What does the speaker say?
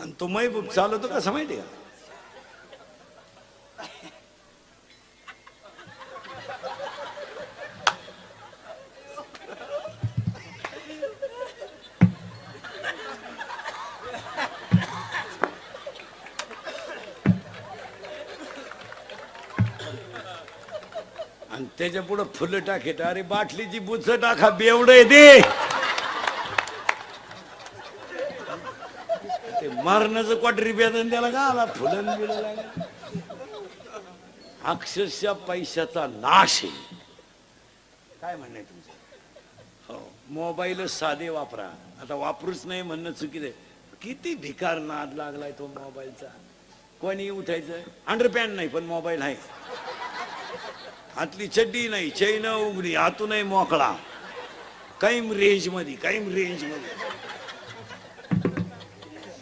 आणि तो महबूब चालवतो कसं माहिती का? आणि त्याच्या पुढे फुलं टाकेत, अरे बाटलीची बुच टाका बेवड दे. ते मारण्याचं क्वाटरी बेदन त्याला का आला फुलं बिलं लागलं. अक्षरशः पैशाचा नाश आहे. काय म्हणणं आहे तुमचं? हो, मोबाईल साधे वापरा. आता वापरूच नाही म्हणणं चुकीचं आहे. किती भिकार नाद लागलाय तो मोबाईलचा. कोणी उठायचं, अंडरपॅन्ट नाही पण मोबाईल आहे, आतली चड्डी नाही, चैन उघडी, आतूनही मोकळा, काही रेंज मध्ये काही रेंज मध्ये.